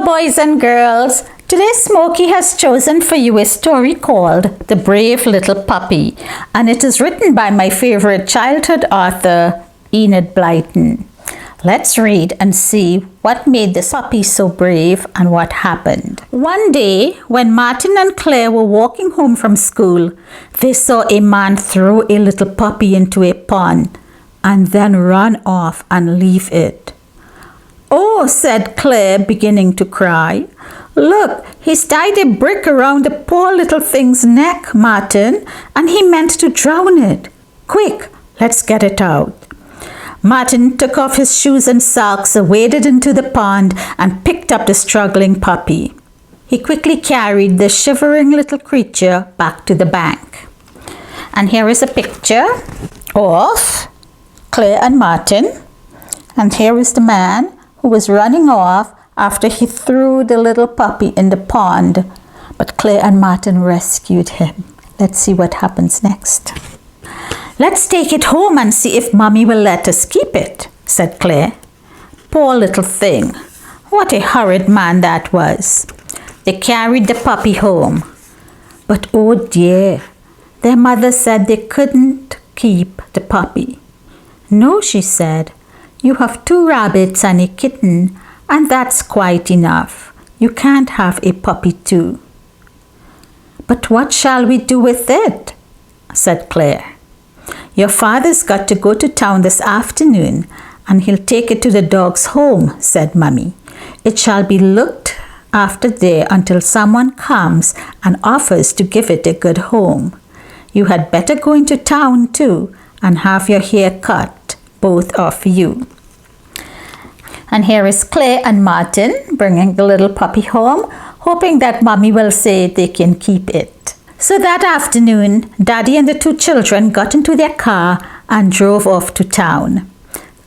Hello boys and girls. Today Smokey has chosen for you a story called The Brave Little Puppy, and it is written by my favorite childhood author, Enid Blyton. Let's read and see what made this puppy so brave and what happened. One day, when Martin and Claire were walking home from school, they saw a man throw a little puppy into a pond and then run off and leave it. "Oh," said Claire, beginning to cry. "Look, he's tied a brick around the poor little thing's neck, Martin, and he meant to drown it. Quick, let's get it out." Martin took off his shoes and socks, waded into the pond, and picked up the struggling puppy. He quickly carried the shivering little creature back to the bank. And here is a picture of Claire and Martin. And here is the man who was running off after he threw the little puppy in the pond. But Claire and Martin rescued him. Let's see what happens next. "Let's take it home and see if Mommy will let us keep it," said Claire. Poor little thing. What a horrid man that was. They carried the puppy home. But oh dear, their mother said they couldn't keep the puppy. "No," she said. "You have 2 rabbits and a kitten, and that's quite enough. You can't have a puppy too." "But what shall we do with it?" said Claire. "Your father's got to go to town this afternoon, and he'll take it to the dog's home," said Mummy. "It shall be looked after there until someone comes and offers to give it a good home. You had better go into town too and have your hair cut, both of you." And here is Claire and Martin bringing the little puppy home, hoping that Mommy will say they can keep it. So that afternoon, Daddy and the 2 children got into their car and drove off to town.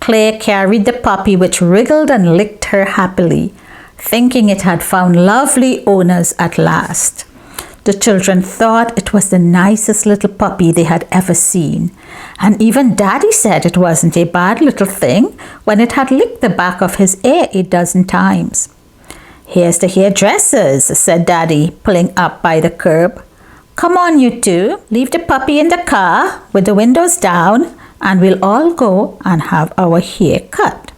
Claire carried the puppy, which wriggled and licked her happily, thinking it had found lovely owners at last. The children thought it was the nicest little puppy they had ever seen. And even Daddy said it wasn't a bad little thing when it had licked the back of his ear a dozen times. "Here's the hairdressers," said Daddy, pulling up by the curb. "Come on, you 2, leave the puppy in the car with the windows down, and we'll all go and have our hair cut."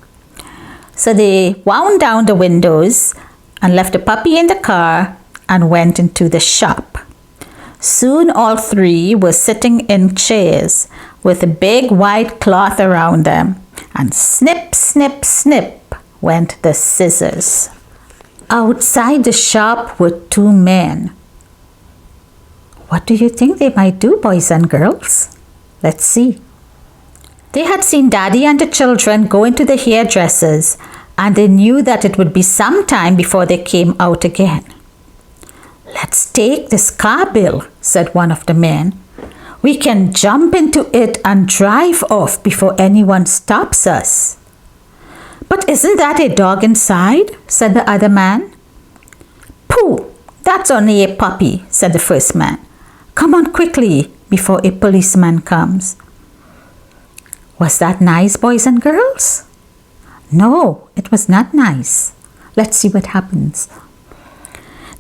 So they wound down the windows and left the puppy in the car and went into the shop. Soon all 3 were sitting in chairs with a big white cloth around them, and snip, snip, snip went the scissors. Outside the shop were 2 men. What do you think they might do, boys and girls? Let's see. They had seen Daddy and the children go into the hairdressers, and they knew that it would be some time before they came out again. "Let's take this car, Bill," said one of the men. "We can jump into it and drive off before anyone stops us." "But isn't that a dog inside?" said the other man. "Pooh, that's only a puppy," said the first man. "Come on quickly before a policeman comes." Was that nice, boys and girls? No, it was not nice. Let's see what happens.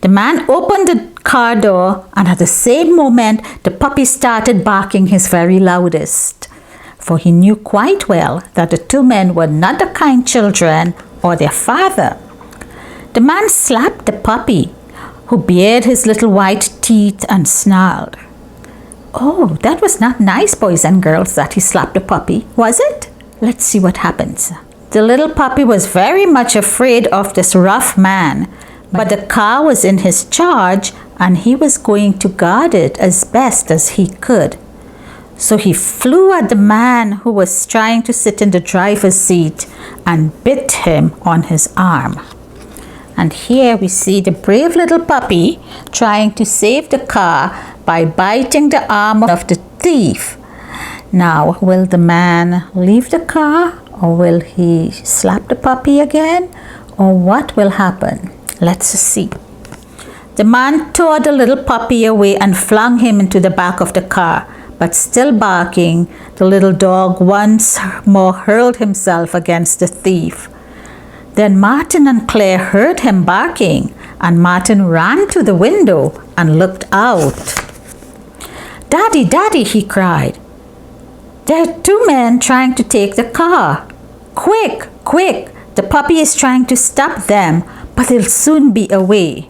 The man opened the car door, and at the same moment, the puppy started barking his very loudest, for he knew quite well that the 2 men were not the kind children or their father. The man slapped the puppy, who bared his little white teeth and snarled. Oh, that was not nice, boys and girls, that he slapped the puppy, was it? Let's see what happens. The little puppy was very much afraid of this rough man, but the car was in his charge, and he was going to guard it as best as he could. So he flew at the man who was trying to sit in the driver's seat and bit him on his arm. And here we see the brave little puppy trying to save the car by biting the arm of the thief. Now, will the man leave the car, or will he slap the puppy again, or what will happen? Let's see. The man tore the little puppy away and flung him into the back of the car, but still barking, the little dog once more hurled himself against the thief. Then Martin and Clare heard him barking, and Martin ran to the window and looked out. "Daddy, Daddy," he cried. "There are two men trying to take the car. Quick, quick, the puppy is trying to stop them, but they'll soon be away."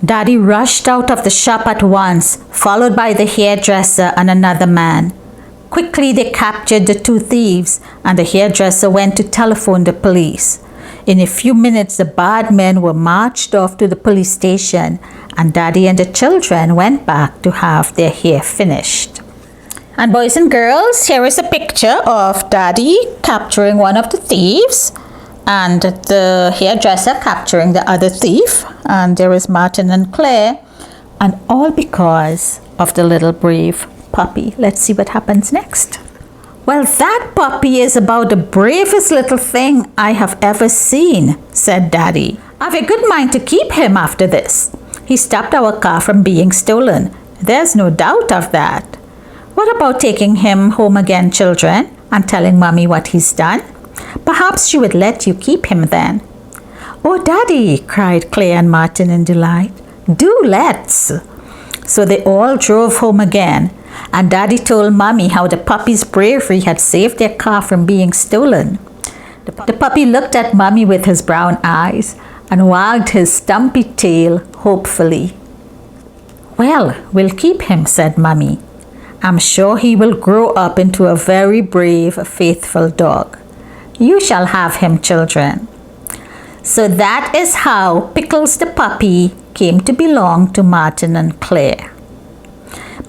Daddy rushed out of the shop at once, followed by the hairdresser and another man. Quickly they captured the two thieves, and the hairdresser went to telephone the police. In a few minutes, the bad men were marched off to the police station, and Daddy and the children went back to have their hair finished. And boys and girls, here is a picture of Daddy capturing one of the thieves and the hairdresser capturing the other thief. And there is Martin and Clare, and all because of the little brave puppy. Let's see what happens next. "Well, that puppy is about the bravest little thing I have ever seen," said Daddy. "I've a good mind to keep him after this. He stopped our car from being stolen. There's no doubt of that. What about taking him home again, children, and telling Mommy what he's done? Perhaps she would let you keep him then." "Oh, Daddy," cried Clare and Martin in delight. "Do let's." So they all drove home again, and Daddy told Mommy how the puppy's bravery had saved their car from being stolen. The puppy looked at Mommy with his brown eyes and wagged his stumpy tail hopefully. "Well, we'll keep him," said Mommy. "I'm sure he will grow up into a very brave, faithful dog. You shall have him, children." So that is how Pickles the puppy came to belong to Martin and Clare.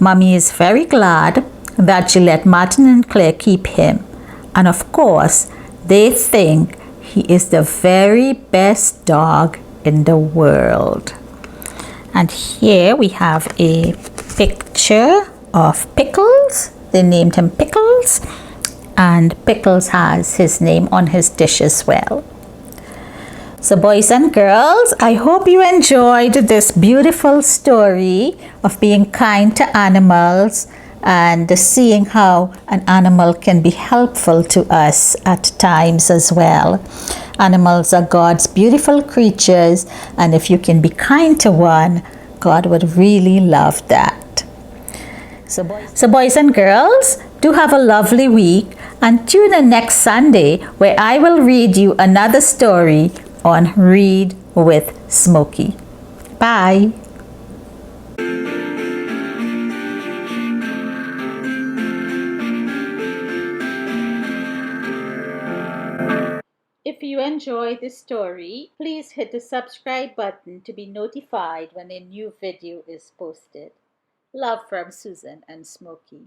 Mommy is very glad that she let Martin and Clare keep him. And of course, they think he is the very best dog in the world. And here we have a picture of Pickles. They named him Pickles, and Pickles has his name on his dish as well. So boys and girls, I hope you enjoyed this beautiful story of being kind to animals and seeing how an animal can be helpful to us at times as well. Animals are God's beautiful creatures, and if you can be kind to one, God would really love that. So boys and girls, do have a lovely week, and tune in next Sunday where I will read you another story on Read with Smokey. Bye. If you enjoyed this story, please hit the subscribe button to be notified when a new video is posted. Love from Susan and Smokey.